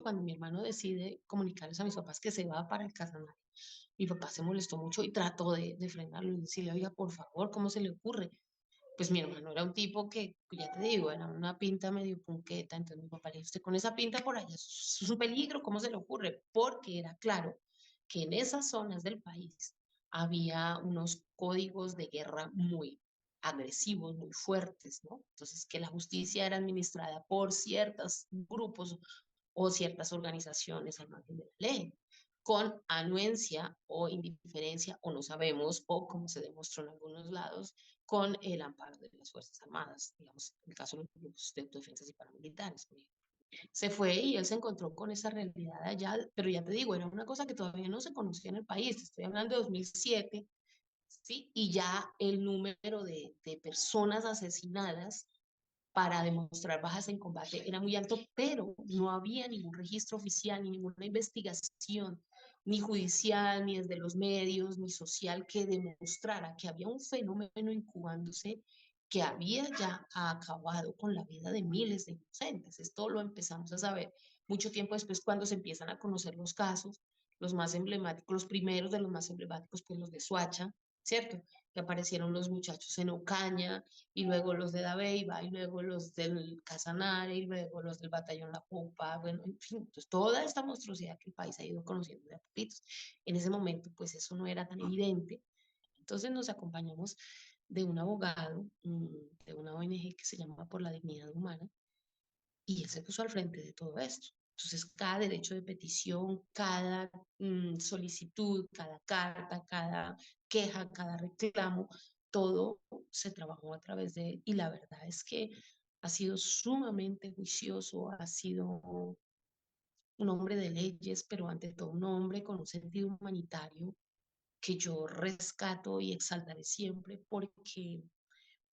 cuando mi hermano decide comunicarles a mis papás que se va para el Casanare, mi papá se molestó mucho y trató de frenarlo y decirle, oiga, por favor, ¿cómo se le ocurre? Pues mi hermano era un tipo que, ya te digo, era una pinta medio punqueta, entonces mi papá le dijo, usted con esa pinta por allá es un peligro, ¿cómo se le ocurre? Porque era claro que en esas zonas del país había unos códigos de guerra muy agresivos, muy fuertes, ¿no? Entonces, que la justicia era administrada por ciertos grupos o ciertas organizaciones al margen de la ley, con anuencia o indiferencia, o no sabemos, o como se demostró en algunos lados, con el amparo de las Fuerzas Armadas, digamos, en el caso de los grupos de autodefensas y paramilitares. Por ejemplo. Se fue y él se encontró con esa realidad allá, pero ya te digo, era una cosa que todavía no se conocía en el país, estoy hablando de 2007, ¿sí? Y ya el número de personas asesinadas para demostrar bajas en combate era muy alto, pero no había ningún registro oficial, ni ninguna investigación, ni judicial, ni desde los medios, ni social, que demostrara que había un fenómeno incubándose que había ya acabado con la vida de miles de inocentes. Esto lo empezamos a saber mucho tiempo después cuando se empiezan a conocer los casos, los más emblemáticos, los primeros de los más emblemáticos, pues los de Suacha, ¿cierto? Que aparecieron los muchachos en Ocaña, y luego los de Dabeiba, y luego los del Casanare, y luego los del Batallón La Pupa, bueno, en fin, entonces toda esta monstruosidad que el país ha ido conociendo de a poquitos. En ese momento, pues eso no era tan evidente. Entonces nos acompañamos de un abogado, de una ONG que se llama Por la Dignidad Humana, y él se puso al frente de todo esto. Entonces, cada derecho de petición, cada solicitud, cada carta, cada queja, cada reclamo, todo se trabajó a través de él. Y la verdad es que ha sido sumamente juicioso, ha sido un hombre de leyes, pero ante todo un hombre con un sentido humanitario que yo rescato y exaltaré siempre porque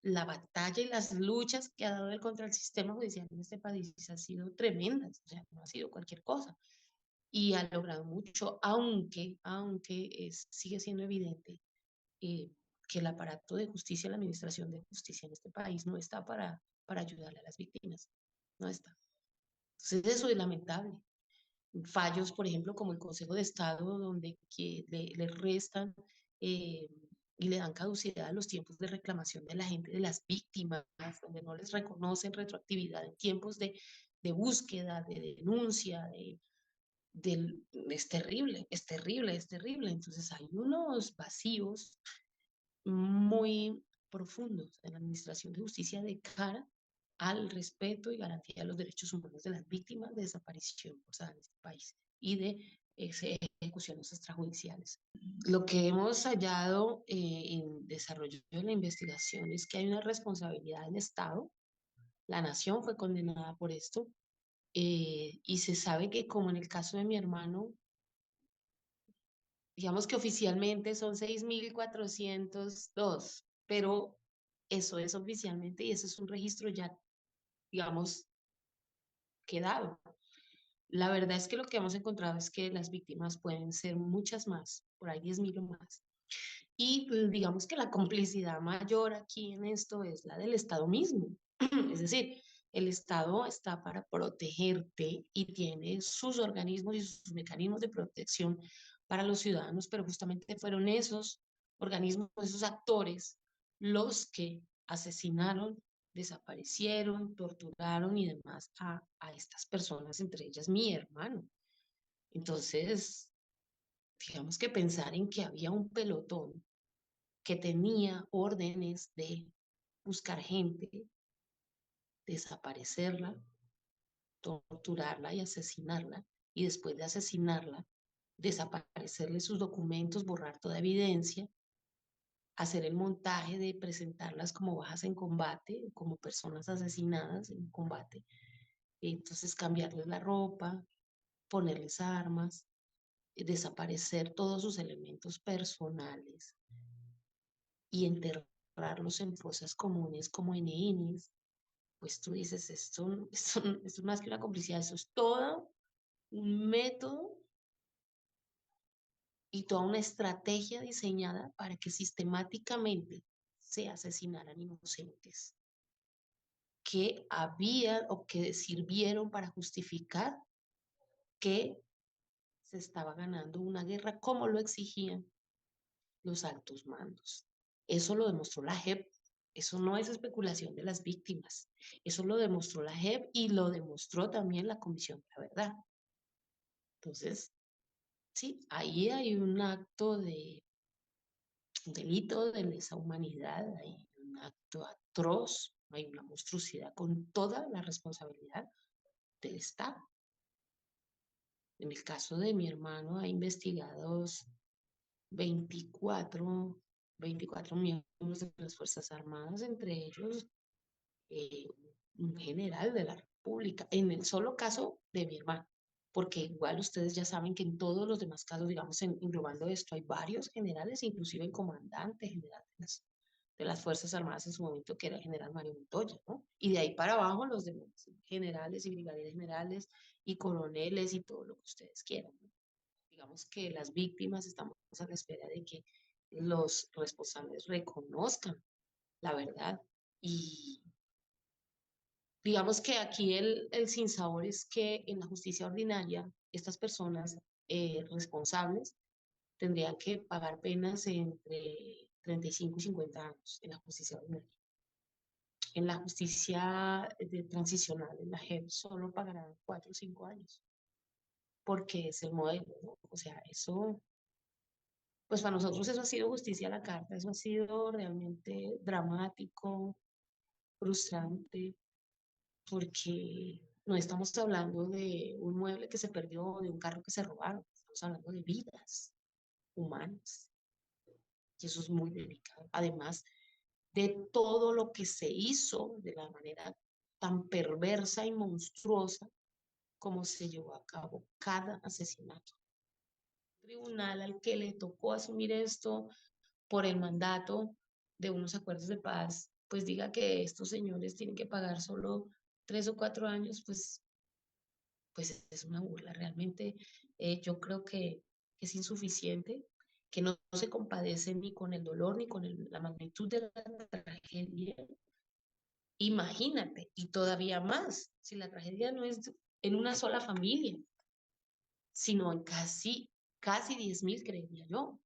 la batalla y las luchas que ha dado él contra el sistema judicial en este país han sido tremendas, o sea, no ha sido cualquier cosa. Y ha logrado mucho, sigue siendo evidente eh, que el aparato de justicia, la administración de justicia en este país no está para ayudarle a las víctimas, no está. Entonces eso es lamentable. Fallos, por ejemplo, como el Consejo de Estado, donde le restan eh, y le dan caducidad a los tiempos de reclamación de la gente, de las víctimas, donde no les reconocen retroactividad en tiempos de búsqueda, de denuncia, es terrible, es terrible, es terrible. Entonces hay unos vacíos muy profundos en la administración de justicia de cara al respeto y garantía de los derechos humanos de las víctimas de desaparición forzada en este país y de ejecuciones extrajudiciales. Lo que hemos hallado en desarrollo de la investigación es que hay una responsabilidad del Estado. La nación fue condenada por esto y se sabe que, como en el caso de mi hermano, digamos que oficialmente son 6.402, pero eso es oficialmente y eso es un registro ya, digamos, quedado. La verdad es que lo que hemos encontrado es que las víctimas pueden ser muchas más, por ahí 10.000 o más. Y pues, digamos que la complicidad mayor aquí en esto es la del Estado mismo. Es decir, el Estado está para protegerte y tiene sus organismos y sus mecanismos de protección para los ciudadanos, pero justamente fueron esos organismos, esos actores, los que asesinaron, desaparecieron, torturaron y demás a estas personas, entre ellas mi hermano. Entonces, digamos que pensar en que había un pelotón que tenía órdenes de buscar gente, desaparecerla, torturarla y asesinarla, y después de asesinarla, desaparecerle sus documentos, borrar toda evidencia, hacer el montaje de presentarlas como bajas en combate, como personas asesinadas en combate, entonces cambiarles la ropa, ponerles armas, desaparecer todos sus elementos personales y enterrarlos en fosas comunes como en ENIs, pues tú dices, esto es más que una complicidad, eso es todo un método y toda una estrategia diseñada para que sistemáticamente se asesinaran inocentes que había o que sirvieron para justificar que se estaba ganando una guerra como lo exigían los altos mandos. Eso lo demostró la JEP. Eso no es especulación de las víctimas. Eso lo demostró la JEP y lo demostró también la Comisión de la Verdad. Entonces, sí, ahí hay un acto de un delito de lesa humanidad, hay un acto atroz, hay una monstruosidad con toda la responsabilidad del Estado. En el caso de mi hermano, hay investigados 24, 24 miembros de las Fuerzas Armadas, entre ellos eh, un general de la República, en el solo caso de mi hermano, porque igual ustedes ya saben que en todos los demás casos, digamos, englobando esto, hay varios generales, inclusive el comandante general de las Fuerzas Armadas en su momento, que era el general Mario Montoya, ¿no? Y de ahí para abajo los demás generales y brigadieres generales y coroneles y todo lo que ustedes quieran, ¿no? Digamos que las víctimas estamos a la espera de que los responsables reconozcan la verdad. Y digamos que aquí el sinsabor es que en la justicia ordinaria estas personas responsables tendrían que pagar penas entre 35 y 50 años en la justicia ordinaria. En la justicia transicional, en la JEP, solo pagarán 4 o 5 años, porque es el modelo, ¿no? O sea, eso, pues para nosotros eso ha sido justicia a la carta, eso ha sido realmente dramático, frustrante, porque no estamos hablando de un mueble que se perdió, de un carro que se robaron, estamos hablando de vidas humanas y eso es muy delicado. Además de todo lo que se hizo de la manera tan perversa y monstruosa como se llevó a cabo cada asesinato. El tribunal al que le tocó asumir esto por el mandato de unos acuerdos de paz, pues diga que estos señores tienen que pagar solo 3 o 4 años, pues es una burla. Realmente yo creo que es insuficiente, que no se compadece ni con el dolor ni con la magnitud de la tragedia. Imagínate, y todavía más, si la tragedia no es en una sola familia, sino en casi 10.000, creería yo.